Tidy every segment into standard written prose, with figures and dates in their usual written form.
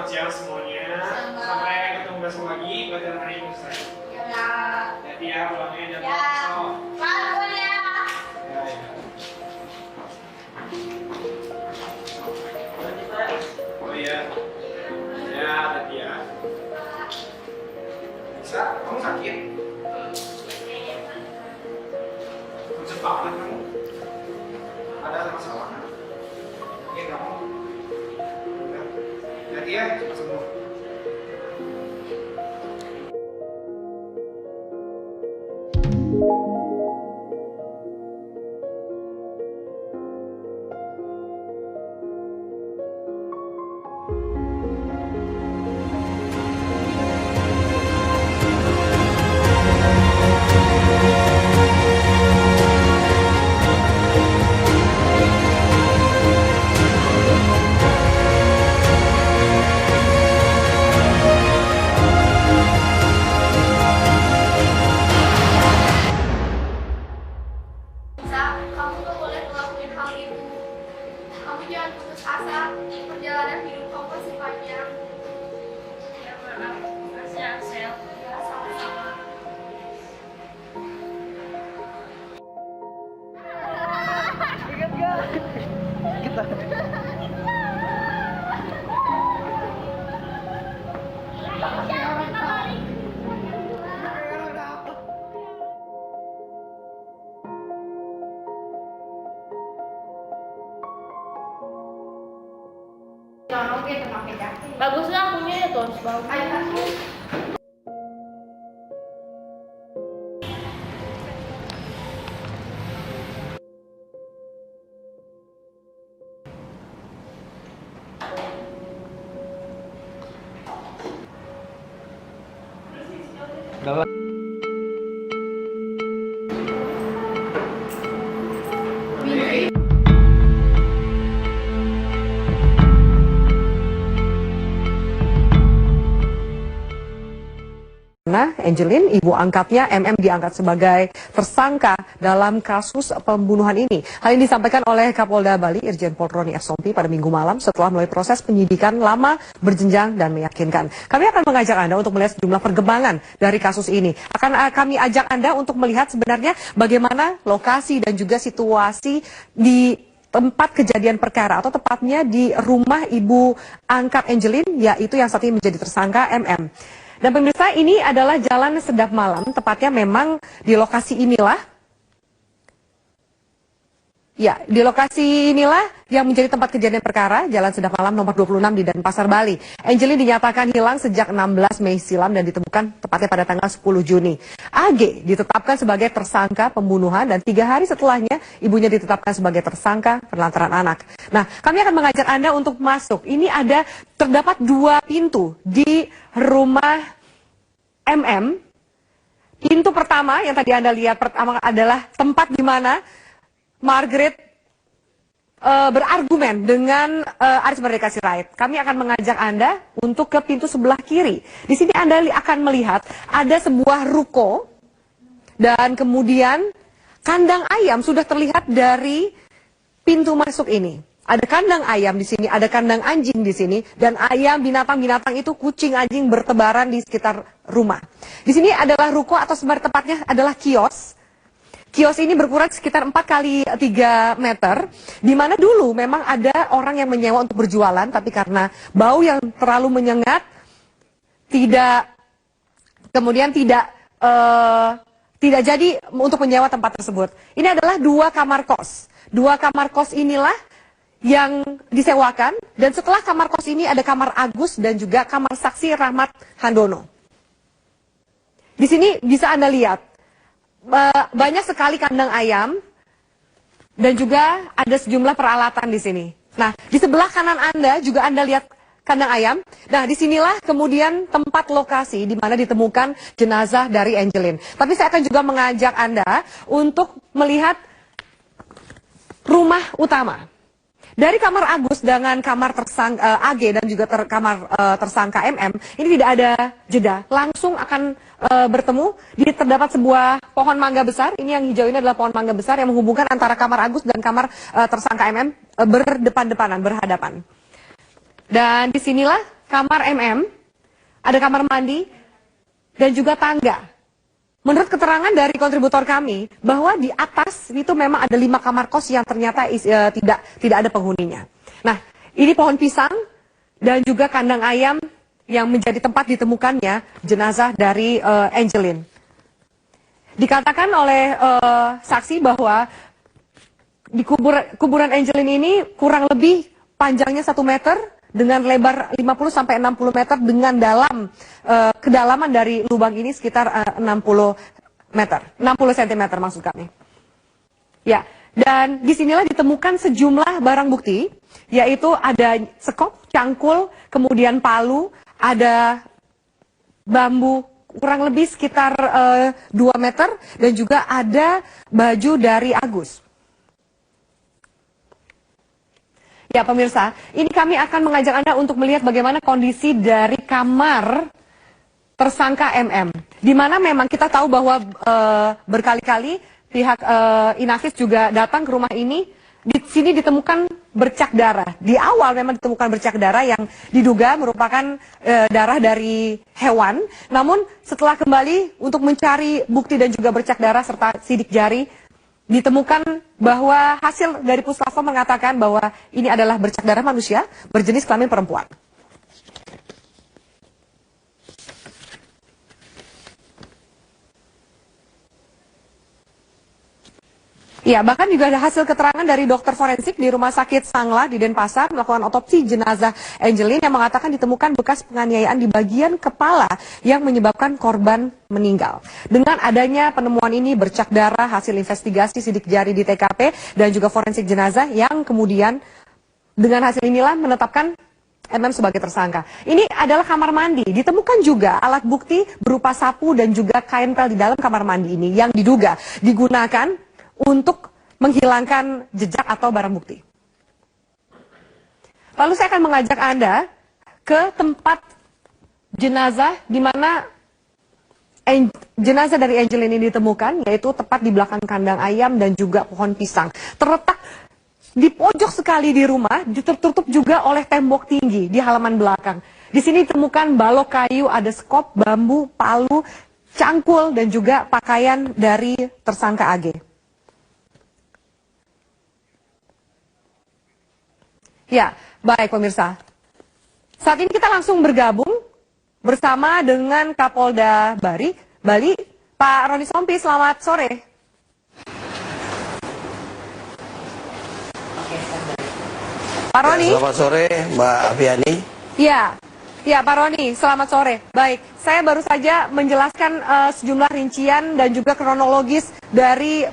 Selamat siang semuanya. Sampai ketemu besok lagi pelajaran hari ini selesai. Ya. Jadi ya pulangnya jangan Ya. kesel. Malu ya. Oh iya. Ya, tadi ya. Bisa? Kamu sakit? Macet banget kamu. Ada masalah? Mungkin kamu. Jadi ya, cepat sembuh. Kamu tuh boleh ngelakuin hal itu. Kamu jangan putus asa. Perjalanan hidup kamu masih panjang. Ya maaf, makasih Axel. Ya sama-sama. Ingat gak? Kita Bagusnya akunya ya tuh, bagus. dalam Angelin, ibu angkatnya MM diangkat sebagai tersangka dalam kasus pembunuhan ini. Hal ini disampaikan oleh Kapolda Bali, Irjen Pol Roni F. Sompi pada Minggu malam setelah melalui proses penyidikan lama, berjenjang, dan meyakinkan. Kami akan mengajak Anda untuk melihat sejumlah perkembangan dari kasus ini. Kami ajak Anda untuk melihat sebenarnya bagaimana lokasi dan juga situasi di tempat kejadian perkara atau tepatnya di rumah ibu angkat Angelin, yaitu yang saat ini menjadi tersangka MM. Dan pemirsa, ini adalah Jalan Sedap Malam, tepatnya memang di lokasi inilah. Ya, di lokasi inilah yang menjadi tempat kejadian perkara, Jalan Sedap Malam nomor 26 di Denpasar, Bali. Angelin dinyatakan hilang sejak 16 Mei silam dan ditemukan tepatnya pada tanggal 10 Juni. AG ditetapkan sebagai tersangka pembunuhan dan 3 hari setelahnya ibunya ditetapkan sebagai tersangka penelantaran anak. Nah, kami akan mengajak Anda untuk masuk. Ini terdapat 2 pintu di rumah MM. Pintu pertama yang tadi Anda lihat pertama adalah tempat di mana Margaret berargumen dengan Aris Merdeka Sirait. Kami akan mengajak Anda untuk ke pintu sebelah kiri. Di sini Anda akan melihat ada sebuah ruko dan kemudian kandang ayam sudah terlihat dari pintu masuk ini. Ada kandang ayam di sini, ada kandang anjing di sini, dan ayam, binatang-binatang itu, kucing, anjing bertebaran di sekitar rumah. Di sini adalah ruko atau sebenarnya tepatnya adalah kios. Kios ini berukuran sekitar 4 kali 3 meter, di mana dulu memang ada orang yang menyewa untuk berjualan, tapi karena bau yang terlalu menyengat, kemudian tidak jadi untuk menyewa tempat tersebut. Ini adalah 2 kamar kos. 2 kamar kos inilah yang disewakan, dan setelah kamar kos ini ada kamar Agus dan juga kamar saksi Rahmat Handono. Di sini bisa Anda lihat banyak sekali kandang ayam dan juga ada sejumlah peralatan di sini. Nah, di sebelah kanan Anda juga Anda lihat kandang ayam. Nah, disinilah kemudian tempat lokasi di mana ditemukan jenazah dari Angelin. Tapi saya akan juga mengajak Anda untuk melihat rumah utama. Dari kamar Agus dengan kamar tersangka AG dan juga kamar tersangka MM, ini tidak ada jeda, langsung akan bertemu. Terdapat sebuah pohon mangga besar, ini yang hijau ini adalah pohon mangga besar yang menghubungkan antara kamar Agus dan kamar tersangka MM berdepan-depanan, berhadapan. Dan disinilah kamar MM, ada kamar mandi, dan juga tangga. Menurut keterangan dari kontributor kami, bahwa di atas itu memang ada 5 kamar kos yang ternyata tidak ada penghuninya. Nah, ini pohon pisang dan juga kandang ayam yang menjadi tempat ditemukannya jenazah dari Angelin. Dikatakan oleh saksi bahwa di kuburan Angelin ini kurang lebih panjangnya 1 meter dengan lebar 50-60 meter dengan kedalaman dari lubang ini sekitar 60 cm maksud kami. Ya, dan disinilah ditemukan sejumlah barang bukti, yaitu ada sekop, cangkul, kemudian palu, ada bambu kurang lebih sekitar 2 meter, dan juga ada baju dari Agus. Ya pemirsa, ini kami akan mengajak Anda untuk melihat bagaimana kondisi dari kamar tersangka MM. Di mana memang kita tahu bahwa berkali-kali pihak Inavis juga datang ke rumah ini. Di sini ditemukan bercak darah. Di awal memang ditemukan bercak darah yang diduga merupakan darah dari hewan. Namun setelah kembali untuk mencari bukti dan juga bercak darah serta sidik jari, ditemukan bahwa hasil dari puslapor mengatakan bahwa ini adalah bercak darah manusia berjenis kelamin perempuan. Ya, bahkan juga ada hasil keterangan dari dokter forensik di Rumah Sakit Sangla di Denpasar melakukan otopsi jenazah Angelin yang mengatakan ditemukan bekas penganiayaan di bagian kepala yang menyebabkan korban meninggal. Dengan adanya penemuan ini bercak darah hasil investigasi sidik jari di TKP dan juga forensik jenazah yang kemudian dengan hasil inilah menetapkan MM sebagai tersangka. Ini adalah kamar mandi. Ditemukan juga alat bukti berupa sapu dan juga kain pel di dalam kamar mandi ini yang diduga digunakan untuk menghilangkan jejak atau barang bukti. Lalu saya akan mengajak Anda ke tempat jenazah di mana jenazah dari Angelin ini ditemukan, yaitu tepat di belakang kandang ayam dan juga pohon pisang. Terletak di pojok sekali di rumah, tertutup juga oleh tembok tinggi di halaman belakang. Di sini ditemukan balok kayu, ada skop, bambu, palu, cangkul, dan juga pakaian dari tersangka AG. Ya, baik pemirsa. Saat ini kita langsung bergabung bersama dengan Kapolda Bali, Pak Roni Sompi. Selamat sore. Pak Roni. Selamat sore, Mbak Aviani. Ya, Pak Roni, selamat sore. Baik, saya baru saja menjelaskan sejumlah rincian dan juga kronologis dari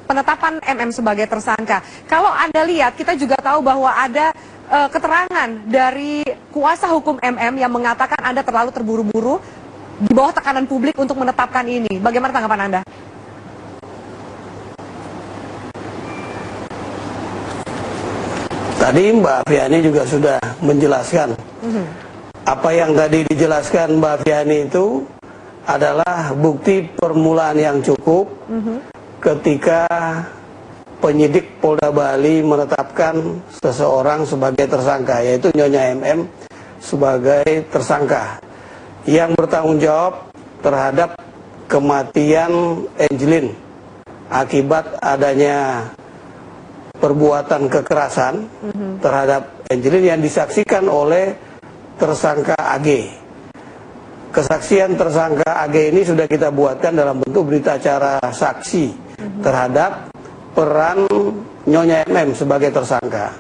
penetapan MM sebagai tersangka. Kalau Anda lihat, kita juga tahu bahwa ada keterangan dari kuasa hukum MM yang mengatakan Anda terlalu terburu-buru di bawah tekanan publik untuk menetapkan ini. Bagaimana tanggapan Anda? Tadi Mbak Aviani juga sudah menjelaskan. Apa yang tadi dijelaskan Mbak Aviani itu adalah bukti permulaan yang cukup ketika penyidik Polda Bali menetapkan seseorang sebagai tersangka, yaitu Nyonya MM sebagai tersangka yang bertanggung jawab terhadap kematian Angelin akibat adanya perbuatan kekerasan terhadap Angelin yang disaksikan oleh tersangka AG. Kesaksian tersangka AG ini sudah kita buatkan dalam bentuk berita acara saksi terhadap peran Nyonya MM sebagai tersangka.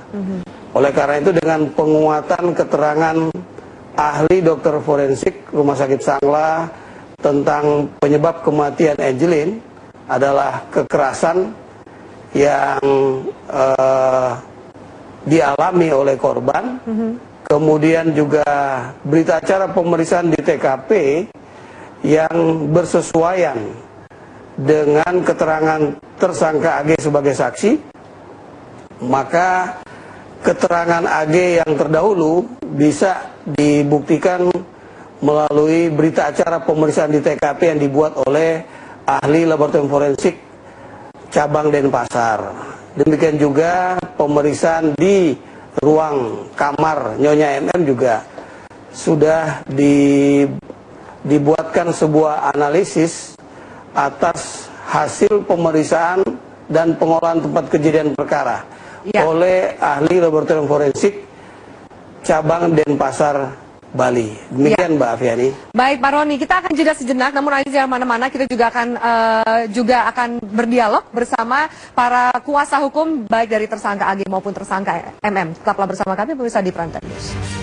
Oleh karena itu dengan penguatan keterangan ahli dokter forensik Rumah Sakit Sangla tentang penyebab kematian Angelin adalah kekerasan yang dialami oleh korban. Kemudian juga berita acara pemeriksaan di TKP yang bersesuaian dengan keterangan tersangka AG sebagai saksi, maka keterangan AG yang terdahulu bisa dibuktikan melalui berita acara pemeriksaan di TKP yang dibuat oleh ahli laboratorium forensik cabang Denpasar. Demikian juga pemeriksaan di ruang kamar Nyonya MM juga sudah dibuatkan sebuah analisis atas hasil pemeriksaan dan pengolahan tempat kejadian perkara oleh ahli laboratorium forensik cabang Denpasar, Bali. Demikian Mbak Afiani. Baik Pak Roni, kita akan jeda sejenak, namun nanti jangan mana-mana, kita juga akan berdialog bersama para kuasa hukum baik dari tersangka AG maupun tersangka MM. Tetaplah bersama kami pemirsa di Prime Time News.